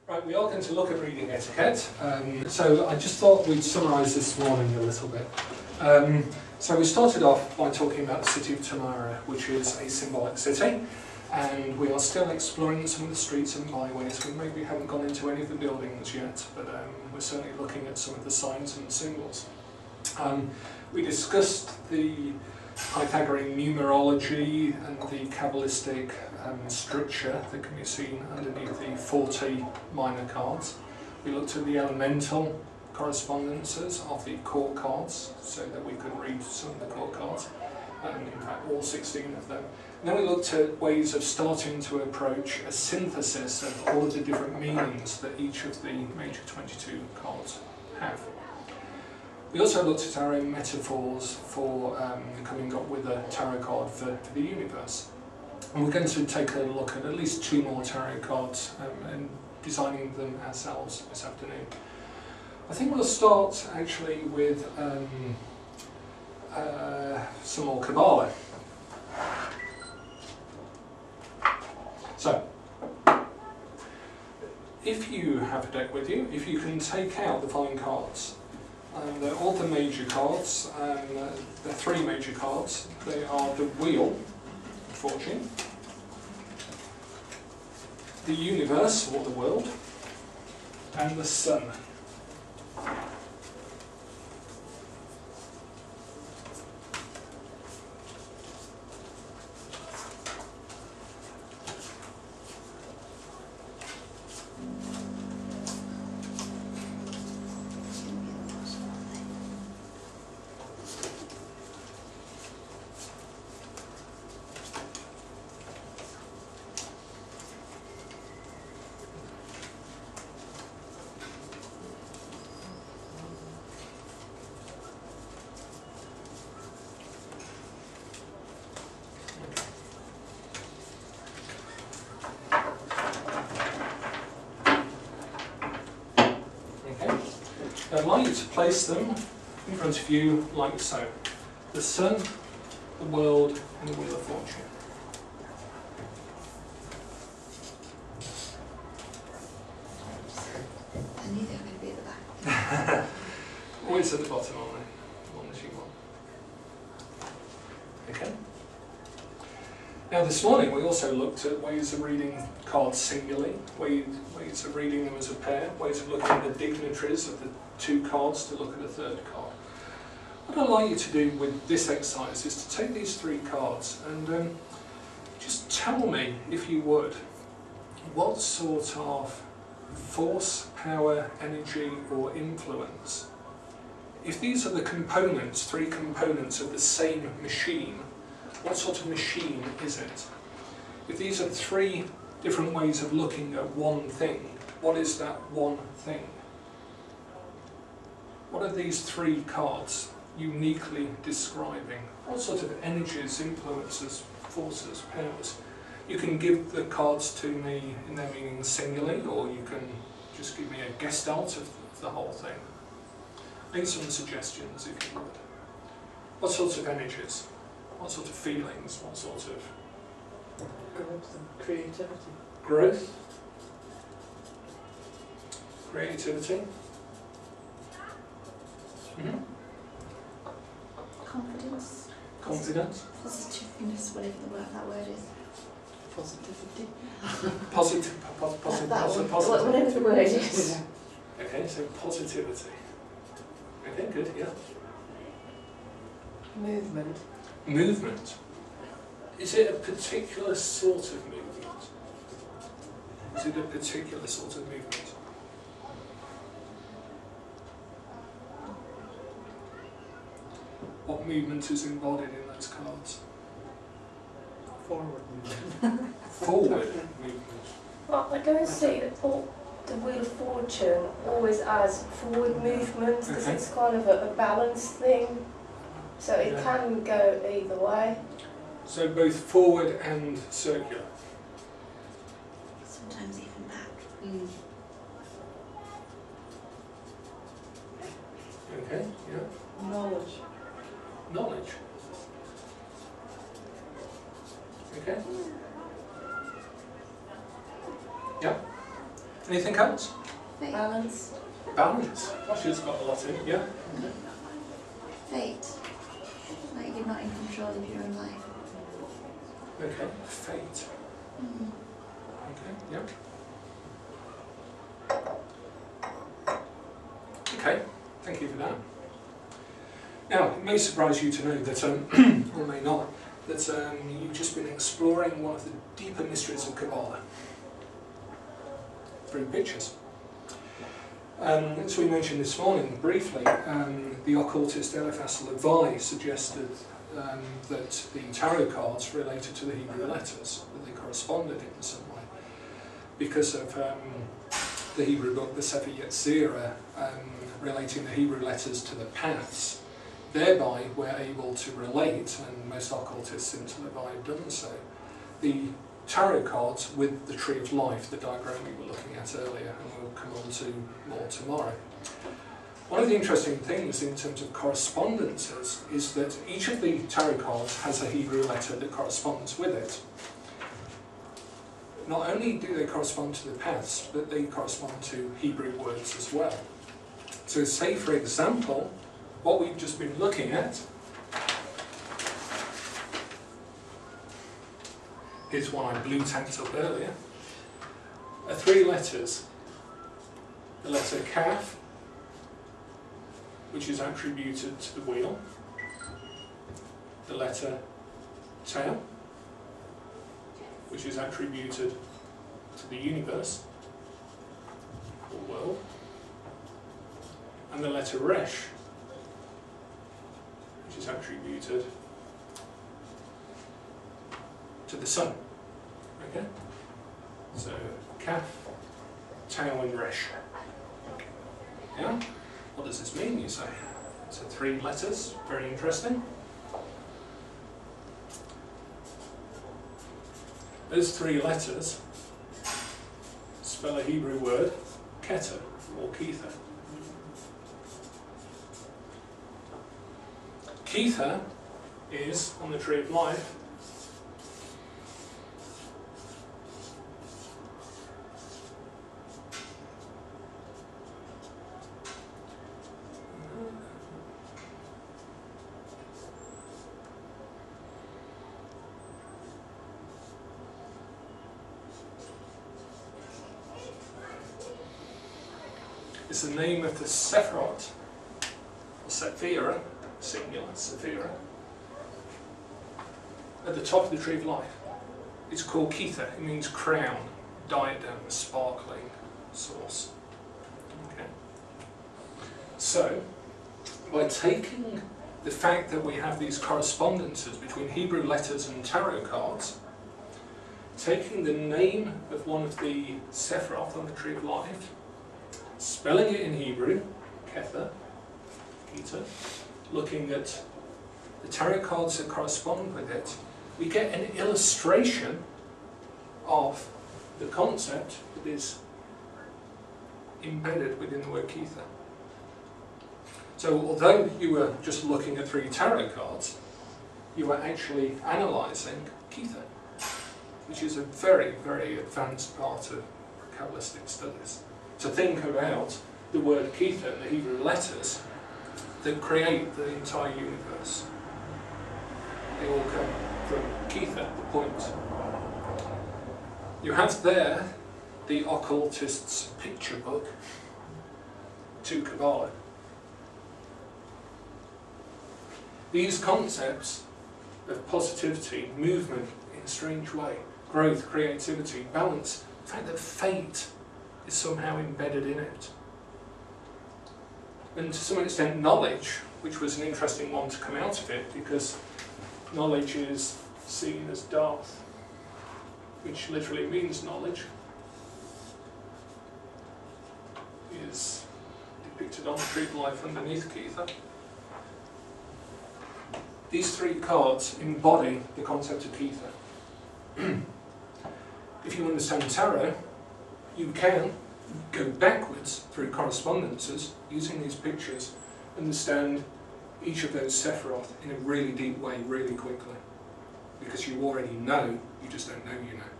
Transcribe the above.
Right, we are going to look at reading etiquette. So I just thought we'd summarise this morning a little bit. So we started off by talking about the city of Tamara, which is a symbolic city, and we are still exploring some of the streets and byways. We maybe haven't gone into any of the buildings yet, but we're certainly looking at some of the signs and symbols. We discussed the Pythagorean numerology and the Kabbalistic structure that can be seen underneath the 40 minor cards. We looked at the elemental correspondences of the court cards so that we could read some of the court cards, in fact all 16 of them. And then we looked at ways of starting to approach a synthesis of all of the different meanings that each of the major 22 cards have. We also looked at our own metaphors for coming up with a tarot card for the universe. And we're going to take a look at least 2 more tarot cards and designing them ourselves this afternoon. I think we'll start actually with some more Kabbalah. So, if you have a deck with you, if you can take out the following cards. They're all the major cards, they're 3 major cards. They are the Wheel of Fortune, the Universe, or the World, and the Sun. I'd like you to place them in front of you like so. The Sun, the World, and the Wheel of Fortune. I knew they were going to be at the back. Always at the bottom, aren't they? The one that you want. Okay. Now this morning we also looked at ways of reading cards singularly, ways of reading them as a pair, ways of looking at the dignitaries of the 2 cards to look at a 3rd card. What I'd like you to do with this exercise is to take these 3 cards and just tell me, if you would, what sort of force, power, energy or influence, if these are the components, 3 components of the same machine, what sort of machine is it? If these are 3 different ways of looking at one thing, what is that one thing? What are these 3 cards uniquely describing? What sort of energies, influences, forces, powers? You can give the cards to me in their meaning singularly, or you can just give me a gestalt of the whole thing. Make some suggestions if you would. What sorts of energies? What sort of feelings? What sort of growth and creativity? Growth? Creativity? Mm-hmm. Confidence. Confidence? Positiveness, whatever that word is. Positivity. Positive. Whatever the word is. Okay, so positivity. Okay, good, yeah. Movement. Movement. Is it a particular sort of movement? Is it a particular sort of movement? What movement is embodied in those cards? Forward movement. Forward movement. Well, I don't see the Wheel of Fortune always as forward movement, because Okay. it's kind of a balance thing. So it Yeah. can go either way. So both forward and circular. Sometimes even back. Okay, yeah. Knowledge. Knowledge. Okay. Yeah. Anything else? Fate. Balance. Balance. Well, she's got a lot in, yeah. Fate. Like you're not in control of your own life. Okay, fate. Mm. Okay, yeah. Okay, thank you for that. Now, it may surprise you to know that, or may not, that you've just been exploring one of the deeper mysteries of Kabbalah through pictures. As we mentioned this morning briefly, the occultist Eliphas Levi suggested that the tarot cards related to the Hebrew letters, that they corresponded in some way, because of the Hebrew book, the Sefer Yetzirah, relating the Hebrew letters to the paths. Thereby we're able to relate, and most occultists seem to have done so, the tarot cards with the Tree of Life, the diagram we were looking at earlier, and we'll come on to more tomorrow. One of the interesting things in terms of correspondences is that each of the tarot cards has a Hebrew letter that corresponds with it. Not only do they correspond to the paths, but they correspond to Hebrew words as well. So say, for example, what we've just been looking at, here's one I blue tacked up earlier, are three letters. The letter Kaf, which is attributed to the wheel, the letter Tau, which is attributed to the universe, or world, and the letter Resh, which is attributed to the sun. Okay? So, Kaf, Tau and Resh. Yeah? What does this mean, you say? So 3 letters, very interesting. Those 3 letters spell a Hebrew word, Keter, or Kether. Kether is, on the Tree of Life, is the name of the Sephirot, or Sephira, singular, Sephira, at the top of the Tree of Life. It's called Kether. It means crown, diadem, sparkling source. Okay. So, by taking the fact that we have these correspondences between Hebrew letters and tarot cards, taking the name of one of the Sephiroth on the Tree of Life, spelling it in Hebrew, Kether, Keter, looking at the tarot cards that correspond with it, we get an illustration of the concept that is embedded within the word Kether. So although you were just looking at 3 tarot cards, you were actually analysing Kether, which is a very, very advanced part of Kabbalistic studies. To think about the word Kether and the Hebrew letters that create the entire universe. They all come from Kether, the point. You have there the occultist's picture book to Kabbalah. These concepts of positivity, movement in a strange way, growth, creativity, balance, the fact that fate is somehow embedded in it. And to some extent knowledge, which was an interesting one to come out of it, because knowledge is seen as Darth, which literally means knowledge, is depicted on the Tree of Life underneath Kether. These 3 cards embody the concept of Kether. If you understand tarot, you can go backwards through correspondences using these pictures, understand each of those Sephiroth in a really deep way, really quickly. Because you already know, you just don't know you know.